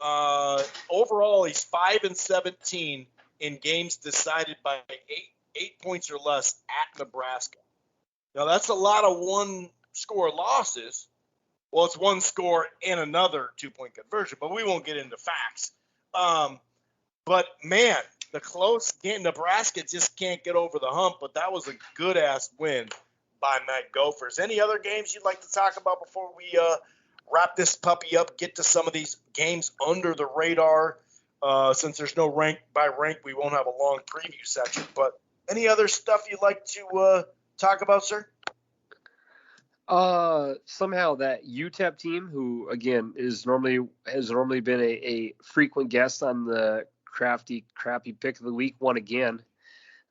Speaker 1: Overall, he's 5-17 in games decided by 8 points or less at Nebraska. Now, that's a lot of one-score losses. Well, it's one score and another 2-point conversion, but we won't get into facts. But, man, the close game, Nebraska just can't get over the hump, but that was a good-ass win by Matt Gophers. Any other games you'd like to talk about before we wrap this puppy up, get to some of these games under the radar? Since there's no rank by rank, we won't have a long preview section. But any other stuff you'd like to talk about, sir?
Speaker 2: Somehow that UTEP team, who again has normally been a frequent guest on the crappy pick of the week, won again.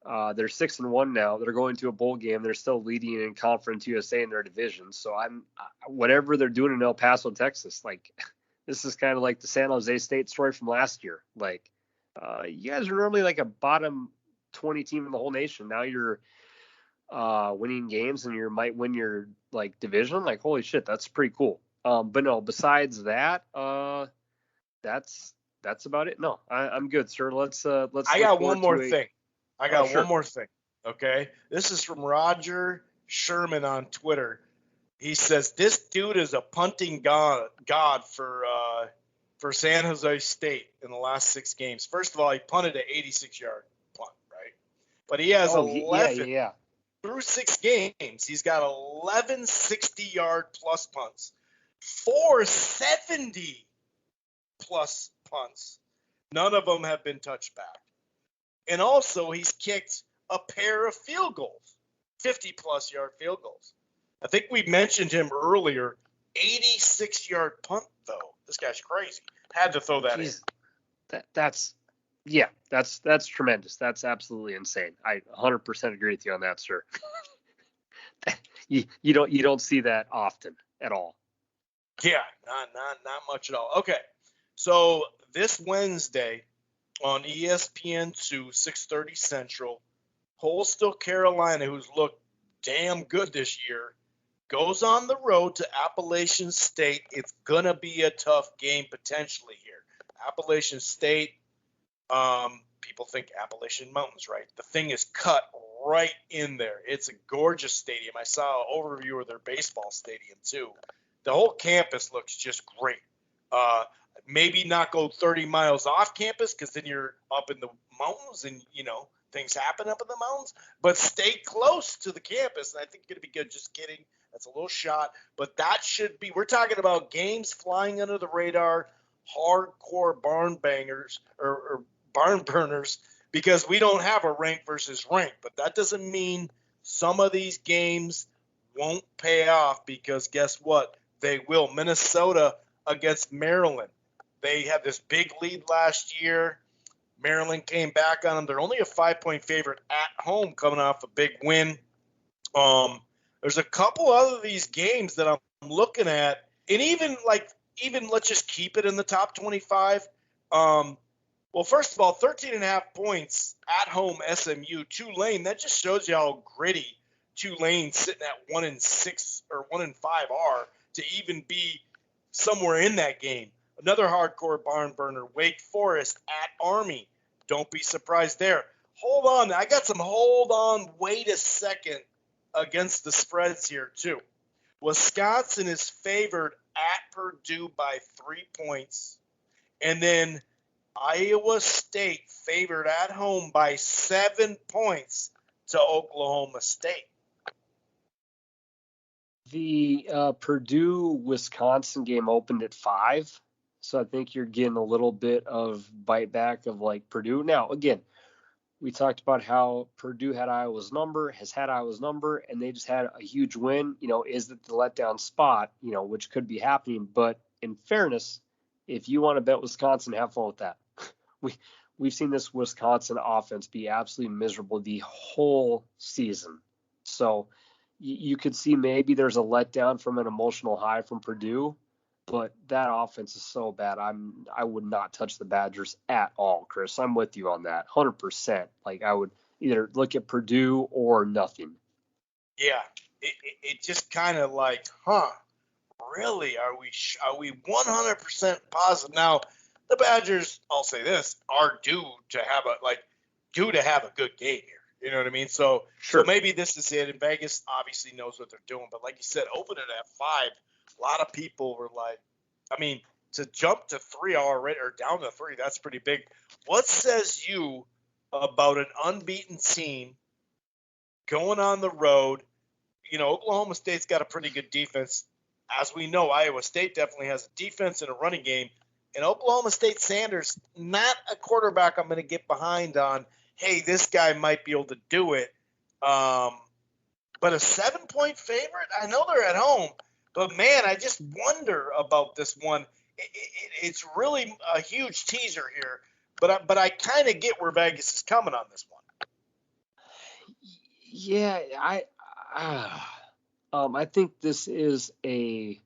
Speaker 2: They're 6-1 now. They're going to a bowl game. They're still leading in Conference USA in their division. So whatever they're doing in El Paso, Texas, like this is kind of like the San Jose State story from last year. Like you guys are normally like a bottom 20 team in the whole nation. Now you're winning games and you might win your like division. Like holy shit, that's pretty cool. But no, besides that, that's about it. No, I'm good, sir. Let's
Speaker 1: I
Speaker 2: look
Speaker 1: got one
Speaker 2: forward
Speaker 1: more
Speaker 2: to a.
Speaker 1: thing. I
Speaker 2: Oh,
Speaker 1: got one
Speaker 2: sure.
Speaker 1: more thing. Okay. This is from Roger Sherman on Twitter. He says this dude is a punting god for San Jose State in the last 6 games. First of all, he punted an 86-yard punt, right? But he has
Speaker 2: Oh, yeah,
Speaker 1: 11
Speaker 2: yeah.
Speaker 1: through 6 games. He's got 11 60-yard plus punts, 4 70-plus punts. None of them have been touched back. And also, he's kicked a pair of field goals, 50-plus yard field goals. I think we mentioned him earlier. 86-yard punt, though. This guy's crazy. Had to throw that in.
Speaker 2: That's tremendous. That's absolutely insane. I 100% agree with you on that, sir. you don't see that often at all.
Speaker 1: Yeah, not much at all. Okay, so this Wednesday on ESPN2, 6:30 Central, Coastal Carolina, who's looked damn good this year, goes on the road to Appalachian State. It's going to be a tough game potentially here. Appalachian State, people think Appalachian Mountains, right? The thing is cut right in there. It's a gorgeous stadium. I saw an overview of their baseball stadium, too. The whole campus looks just great. Maybe not go 30 miles off campus because then you're up in the mountains and, things happen up in the mountains. But stay close to the campus, and I think it's going to be good. Just kidding. That's a little shot. But that should be – we're talking about games flying under the radar, hardcore barn bangers or barn burners, because we don't have a rank versus rank. But that doesn't mean some of these games won't pay off, because guess what? They will. Minnesota against Maryland. They had this big lead last year. Maryland came back on them. They're only a 5-point favorite at home coming off a big win. There's a couple other these games that I'm looking at, and even let's just keep it in the top 25. Well, first of all, 13.5 points at home SMU. Tulane, that just shows you how gritty Tulane sitting at 1-6 or 1-5 are to even be somewhere in that game. Another hardcore barn burner, Wake Forest at Army. Don't be surprised there. Hold on. I got some hold on, wait a second against the spreads here, too. Wisconsin is favored at Purdue by 3 points. And then Iowa State favored at home by 7 points to Oklahoma State.
Speaker 2: The Purdue-Wisconsin game opened at 5. So I think you're getting a little bit of bite back of like Purdue. Now, again, we talked about how Purdue has had Iowa's number, and they just had a huge win. Is it the letdown spot, which could be happening. But in fairness, if you want to bet Wisconsin, have fun with that. We've seen this Wisconsin offense be absolutely miserable the whole season. So you could see maybe there's a letdown from an emotional high from Purdue. But that offense is so bad. I would not touch the Badgers at all, Chris. I'm with you on that, 100%. Like, I would either look at Purdue or nothing.
Speaker 1: Yeah, it just kind of like, really? Are we 100% positive? Now, the Badgers, I'll say this, are due to have a good game here. You know what I mean? So maybe this is it. And Vegas obviously knows what they're doing. But like you said, open it at 5. A lot of people were like, to jump to 3 already or down to 3, that's pretty big. What says you about an unbeaten team going on the road? Oklahoma State's got a pretty good defense. As we know, Iowa State definitely has a defense and a running game. And Oklahoma State Sanders, not a quarterback I'm going to get behind on, hey, this guy might be able to do it. But a 7-point favorite? I know they're at home. But, man, I just wonder about this one. It's really a huge teaser here. But I kind of get where Vegas is coming on this one.
Speaker 2: Yeah, I think this is a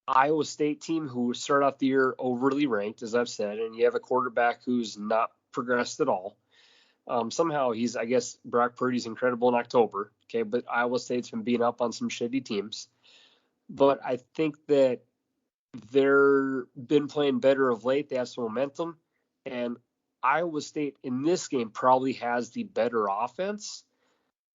Speaker 2: Iowa State team who started off the year overly ranked, as I've said, and you have a quarterback who's not progressed at all. Somehow I guess Brock Purdy's incredible in October, okay, but Iowa State's been beating up on some shitty teams. But I think that they're been playing better of late. They have some momentum, and Iowa State in this game probably has the better offense,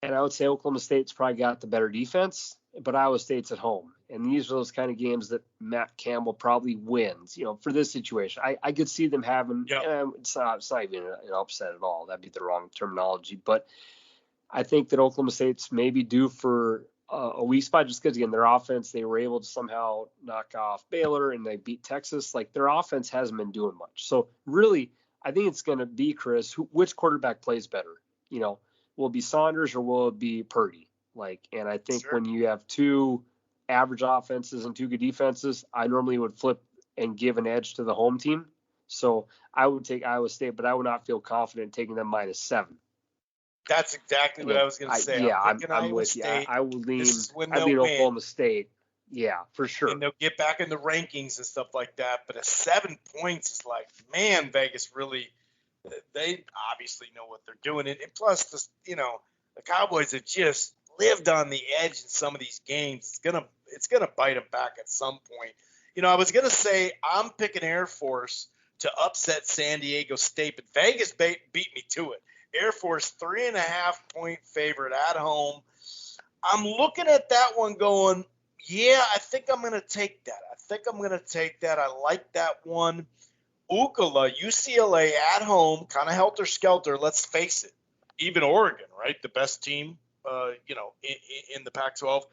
Speaker 2: and I would say Oklahoma State's probably got the better defense, but Iowa State's at home. And these are those kind of games that Matt Campbell probably wins, for this situation. I could see them having, it's not even an upset at all. That'd be the wrong terminology. But I think that Oklahoma State's maybe due for a weak spot just because, again, their offense, they were able to somehow knock off Baylor and they beat Texas. Like, their offense hasn't been doing much. So, really, I think it's going to be, Chris, which quarterback plays better? Will it be Saunders or will it be Purdy? And I think when you have two average offenses and two good defenses, I normally would flip and give an edge to the home team. So I would take Iowa State, but I would not feel confident taking them -7.
Speaker 1: That's exactly what I was going to say.
Speaker 2: I'm with you. I would lean Oklahoma State. Yeah, for sure.
Speaker 1: And they'll get back in the rankings and stuff like that. But 7 points is like, man, Vegas really, they obviously know what they're doing. And plus, the Cowboys have just lived on the edge in some of these games. It's gonna bite them back at some point. I was gonna say I'm picking Air Force to upset San Diego State, but Vegas beat me to it. Air Force 3.5-point favorite at home. I'm looking at that one going, yeah, I think I'm gonna take that. I like that one. UCLA at home, kind of helter skelter. Let's face it. Even Oregon, right? The best team, in the Pac-12.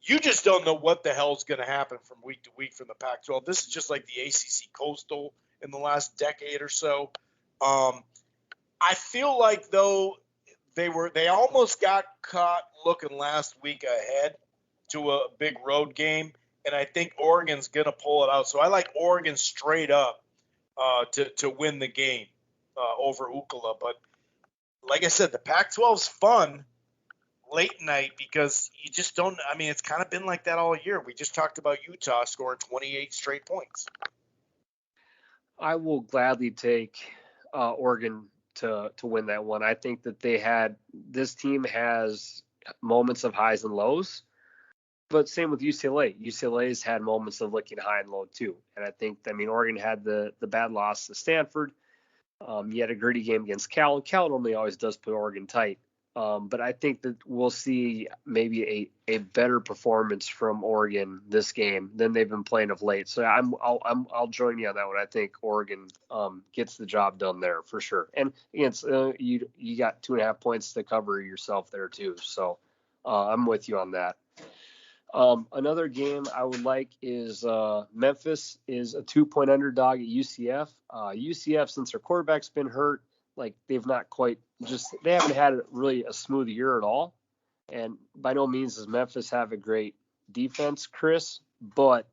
Speaker 1: You just don't know what the hell is going to happen from week to week from the Pac-12. This is just like the ACC Coastal in the last decade or so. I feel like, though, they almost got caught looking last week ahead to a big road game, and I think Oregon's going to pull it out. So I like Oregon straight up to win the game over UCLA. But like I said, the Pac-12's fun late night because you just don't – I mean, it's kind of been like that all year. We just talked about Utah scoring 28 straight points.
Speaker 2: I will gladly take Oregon to win that one. I think that this team has moments of highs and lows, but same with UCLA. UCLA's had moments of looking high and low too. And I think, Oregon had the bad loss to Stanford. You had a gritty game against Cal. Cal normally always does put Oregon tight. But I think that we'll see maybe a better performance from Oregon this game than they've been playing of late. So I'll join you on that one. I think Oregon gets the job done there for sure. And against you got 2.5 points to cover yourself there too. So I'm with you on that. Another game I would like is Memphis is a 2-point underdog at UCF. UCF, since their quarterback's been hurt, they've not quite they haven't had really a smooth year at all. And by no means does Memphis have a great defense, Chris, but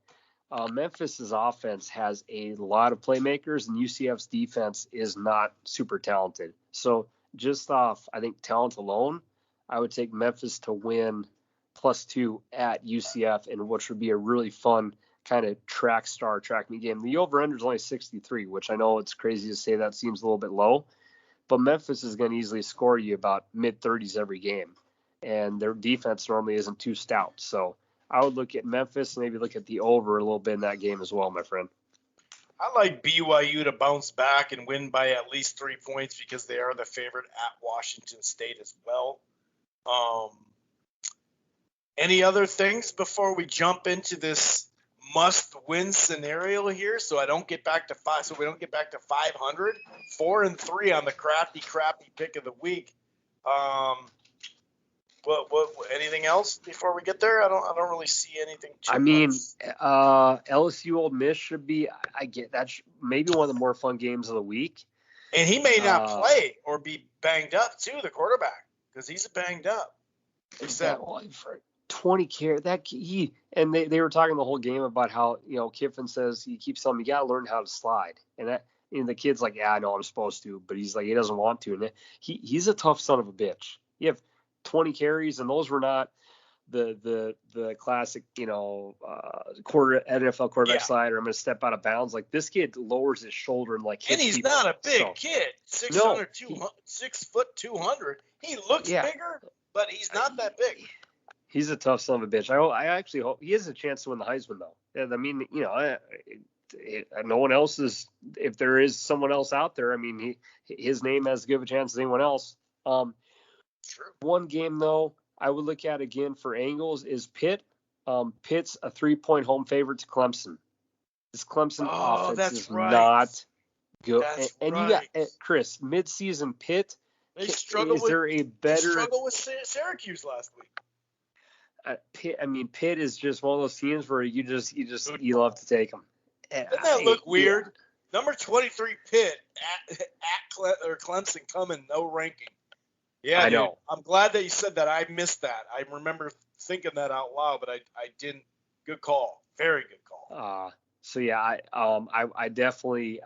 Speaker 2: Memphis's offense has a lot of playmakers and UCF's defense is not super talented. So just off, I think, talent alone, I would take Memphis to win +2 at UCF, and which would be a really fun kind of track meet game. The over-under is only 63, which I know it's crazy to say that seems a little bit low, but Memphis is going to easily score you about mid-30s every game, and their defense normally isn't too stout. So I would look at Memphis and maybe look at the over a little bit in that game as well, my friend.
Speaker 1: I like BYU to bounce back and win by at least 3 points because they are the favorite at Washington State as well. Any other things before we jump into this must-win scenario here? So I don't get back to five. So we don't get back to 500. 4-3 on the crappy pick of the week. What anything else before we get there? I don't really see anything.
Speaker 2: LSU Ole Miss should be. I get that's maybe one of the more fun games of the week.
Speaker 1: And he may not play or be banged up too, the quarterback, because he's banged up. They said.
Speaker 2: For 20 carries, they were talking the whole game about how Kiffin says he keeps telling him you got to learn how to slide, and the kid's like, yeah, I know I'm supposed to, but he's like he doesn't want to, and he's a tough son of a bitch. You have 20 carries, and those were not the classic NFL quarterback slide, or I'm going to step out of bounds. Like, this kid lowers his shoulder and
Speaker 1: and he's not a big kid, 6 foot 200. He looks bigger, but he's not that big.
Speaker 2: He's a tough son of a bitch. I actually hope he has a chance to win the Heisman, though. I mean, no one else is. If there is someone else out there, I mean, his name has as good of a chance as anyone else.
Speaker 1: True.
Speaker 2: One game though, I would look at again for angles is Pitt. Pitt's a 3-point home favorite to Clemson. This Clemson offense is not good. And you got Chris, midseason Pitt.
Speaker 1: They struggled with Syracuse last week.
Speaker 2: Pitt is just one of those teams where you love to take them.
Speaker 1: Doesn't that look weird? Yeah. Number 23 Pitt at Clemson coming, no ranking. Yeah, I know. I'm glad that you said that. I missed that. I remember thinking that out loud, but I didn't. Good call. Very good call.
Speaker 2: So yeah, I definitely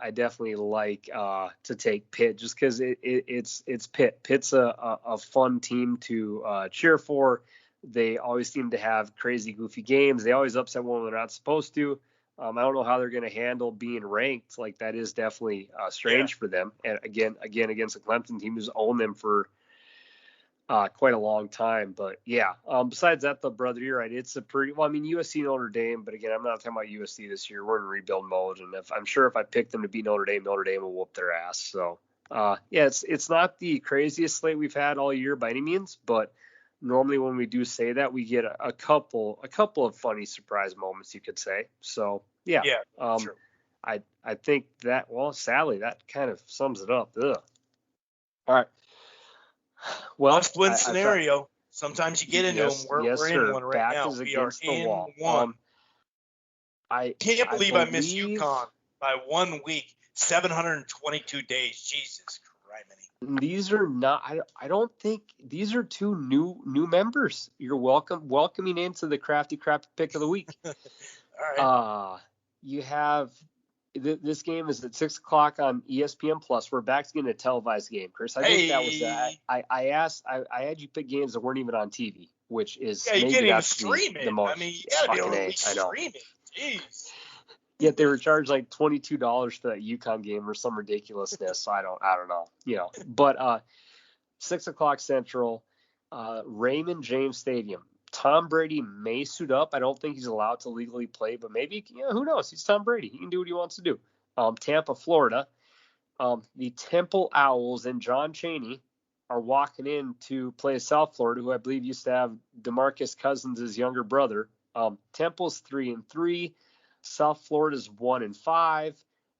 Speaker 2: like to take Pitt just because it's Pitt. Pitt's a fun team to cheer for. They always seem to have crazy, goofy games. They always upset one when they're not supposed to. I don't know how they're going to handle being ranked. Like that is definitely strange for them. And again against the Clemson team who's owned them for quite a long time. But yeah, besides that, though, brother, you're right. It's a pretty well. I mean, USC Notre Dame, but again, I'm not talking about USC this year. We're in rebuild mode, and I'm sure if I pick them to beat Notre Dame will whoop their ass. So yeah, it's not the craziest slate we've had all year by any means, but normally when we do say that, we get a couple of funny surprise moments, you could say. So yeah,
Speaker 1: sure.
Speaker 2: I think that, well, sadly, that kind of sums it up. Ugh. All right. Well,
Speaker 1: must-win scenario. Sometimes you get into them. We're in one right
Speaker 2: Back
Speaker 1: now.
Speaker 2: is
Speaker 1: We are
Speaker 2: against the
Speaker 1: in
Speaker 2: wall.
Speaker 1: one. I can't believe I missed UConn by 1 week, 722 days. Jesus Christ.
Speaker 2: These are not. I don't think these are two new members. You're welcoming into the crafty pick of the week.
Speaker 1: All right.
Speaker 2: You have. This game is at 6:00 on ESPN Plus. We're back to getting a televised game, Chris. I think that was that. I had you pick games that weren't even on TV, which is
Speaker 1: you
Speaker 2: maybe
Speaker 1: can't even
Speaker 2: that's
Speaker 1: stream it.
Speaker 2: The most
Speaker 1: I mean, you gotta be able to
Speaker 2: stream
Speaker 1: it. Jeez.
Speaker 2: Yet they were charged like $22 for that UConn game or some ridiculousness. So I don't know. But 6:00 Central, Raymond James Stadium. Tom Brady may suit up. I don't think he's allowed to legally play, but maybe, who knows? He's Tom Brady. He can do what he wants to do. Tampa, Florida. The Temple Owls and John Chaney are walking in to play South Florida, who I believe used to have DeMarcus Cousins' younger brother. Temple's 3-3. South Florida's 1-5.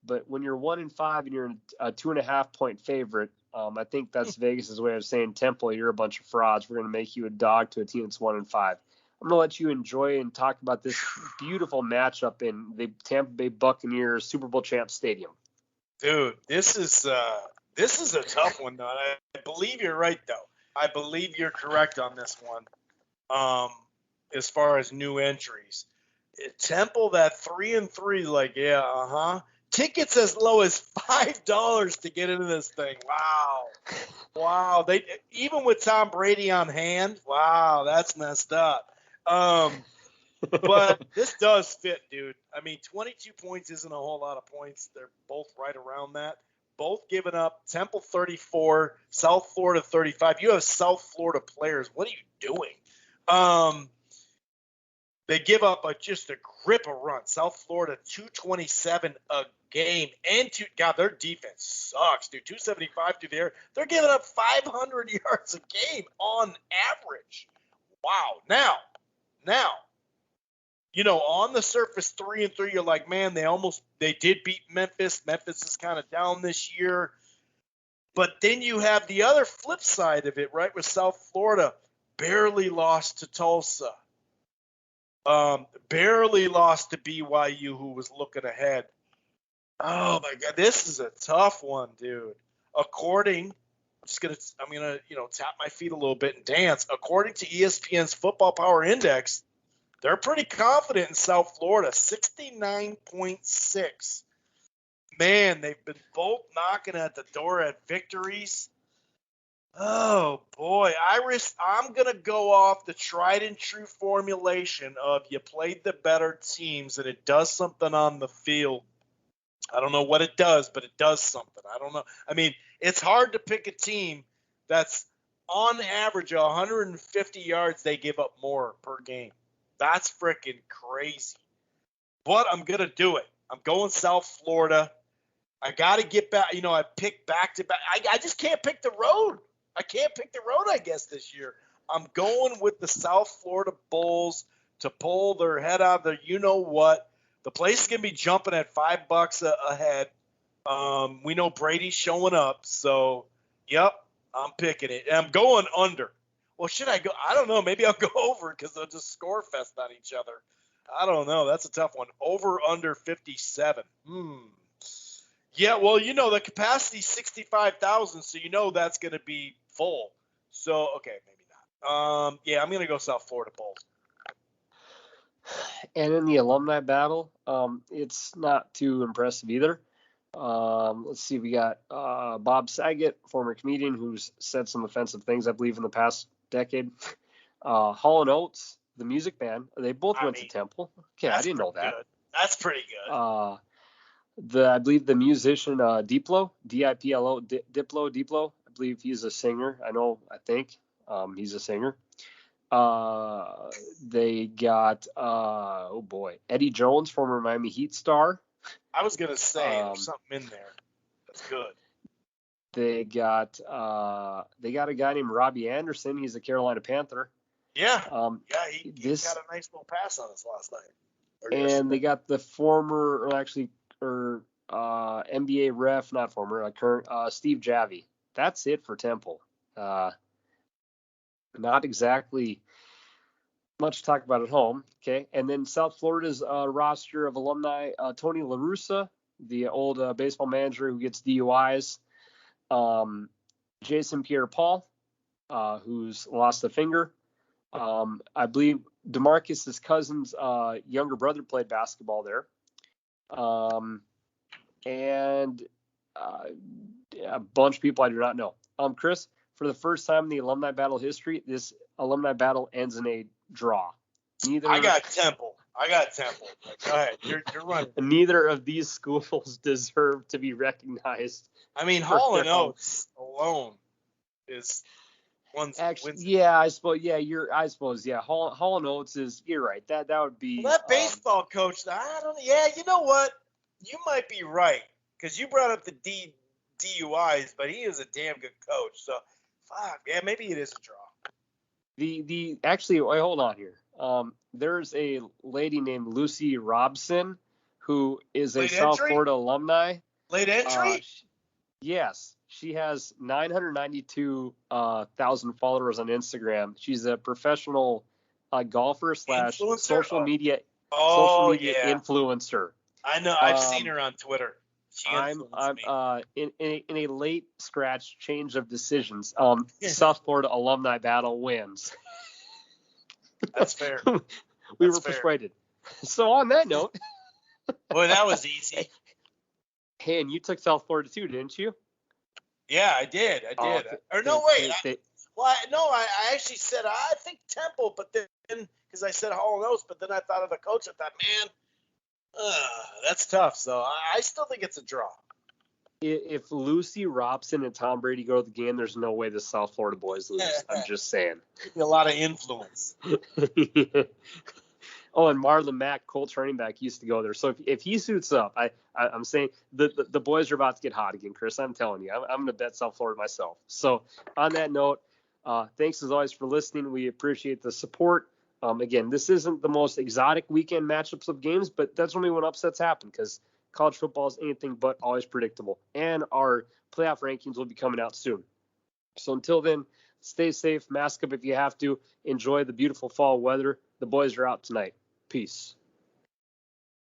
Speaker 2: But when you're 1-5 and you're a 2.5-point favorite, I think that's Vegas' way of saying, Temple, you're a bunch of frauds. We're going to make you a dog to a team that's 1-5. I'm going to let you enjoy and talk about this beautiful matchup in the Tampa Bay Buccaneers Super Bowl champ stadium.
Speaker 1: Dude, this is a tough one, though. I believe you're right, though. I believe you're correct on this one. As far as new entries, Temple, that 3-3, tickets as low as $5 to get into this thing. Wow. They even with Tom Brady on hand. Wow, that's messed up. But this does fit, dude. I mean, 22 points isn't a whole lot of points. They're both right around that. Both giving up. Temple 34, South Florida 35. You have South Florida players. What are you doing? They give up just a grip of run. South Florida 227 a game, and their defense sucks, dude. 275 through the air. They're giving up 500 yards a game on average. Wow. Now, on the surface, 3-3, you're like, man, they did beat Memphis. Memphis is kind of down this year. But then you have the other flip side of it, right, with South Florida barely lost to Tulsa. Barely lost to BYU, who was looking ahead. Oh my God, this is a tough one, dude. I'm gonna tap my feet a little bit and dance. According to ESPN's Football Power Index, they're pretty confident in South Florida, 69.6. Man, they've been both knocking at the door at victories. Oh boy, I'm gonna go off the tried and true formulation of you played the better teams and it does something on the field. I don't know what it does, but it does something. I don't know. I mean, it's hard to pick a team that's on average, 150 yards they give up more per game. That's freaking crazy. But I'm going to do it. I'm going South Florida. I got to get back. I picked back-to-back. I just can't pick the road. I can't pick the road, I guess, this year. I'm going with the South Florida Bulls to pull their head out of their you-know-what. The place is going to be jumping at $5 a head. We know Brady's showing up, so, yep, I'm picking it. And I'm going under. Well, should I go? I don't know. Maybe I'll go over because they'll just score fest on each other. I don't know. That's a tough one. Over, under 57. Yeah, well, the capacity's 65,000, so that's going to be full. So, okay, maybe not. Yeah, I'm going to go South Florida Bulls.
Speaker 2: And in the alumni battle, it's not too impressive either. Let's see, we got Bob Saget, former comedian who's said some offensive things, I believe, in the past decade. Hall & Oates, the music band, they both went to Temple. Okay, I didn't know that.
Speaker 1: Good. That's pretty good.
Speaker 2: I believe the musician Diplo, D-I-P-L-O, Diplo, I believe he's a singer. I think he's a singer. They got, Eddie Jones, former Miami Heat star.
Speaker 1: I was going to say there's something in there. That's good.
Speaker 2: They got a guy named Robbie Anderson. He's a Carolina Panther.
Speaker 1: Yeah. He got a nice little pass on us last night.
Speaker 2: And they got the former, NBA ref, not former, current, Steve Javy. That's it for Temple. Not exactly much to talk about at home. Okay. And then South Florida's roster of alumni, Tony La Russa, the old baseball manager who gets DUIs. Jason Pierre-Paul, who's lost a finger. I believe DeMarcus's cousin's younger brother played basketball there. And a bunch of people I do not know. Chris, for the first time in the alumni battle history, this alumni battle ends in a draw.
Speaker 1: I got Temple. Go ahead. You're running.
Speaker 2: Neither of these schools deserve to be recognized.
Speaker 1: I mean, Hall & Oates alone is one.
Speaker 2: Yeah, I suppose. Yeah, Hall & Oates is. You're right. That would be.
Speaker 1: Well, that baseball coach. I don't. Yeah, you know what? You might be right because you brought up the DUIs, but he is a damn good coach. So, fuck. Yeah, maybe it is a draw.
Speaker 2: Actually, wait, hold on here. There's a lady named Lucy Robson who is a South Florida alumni.
Speaker 1: Late entry?
Speaker 2: Yes. She has 992,000 followers on Instagram. She's a professional golfer / social media influencer.
Speaker 1: I know. I've seen her on Twitter.
Speaker 2: I'm in a late scratch change of decisions. South Florida alumni battle wins.
Speaker 1: That's fair.
Speaker 2: We were persuaded. So on that note,
Speaker 1: boy, that was easy.
Speaker 2: Hey, and you took South Florida too, didn't you?
Speaker 1: Yeah, I did. I actually said I think Temple, but then because I said Hall & Oates, but then I thought of the coach. I thought, man, that's tough. So I still think it's a draw.
Speaker 2: If Lucy Robson and Tom Brady go to the game, there's no way the South Florida boys lose. I'm just saying.
Speaker 1: A lot of influence.
Speaker 2: Oh, and Marlon Mack, Colts running back, used to go there. So if he suits up, I'm saying the boys are about to get hot again, Chris. I'm telling you. I'm going to bet South Florida myself. So on that note, thanks as always for listening. We appreciate the support. Again, this isn't the most exotic weekend matchups of games, but that's only when upsets happen because college football is anything but always predictable. And our playoff rankings will be coming out soon. So until then, stay safe, mask up if you have to. Enjoy the beautiful fall weather. The boys are out tonight. Peace.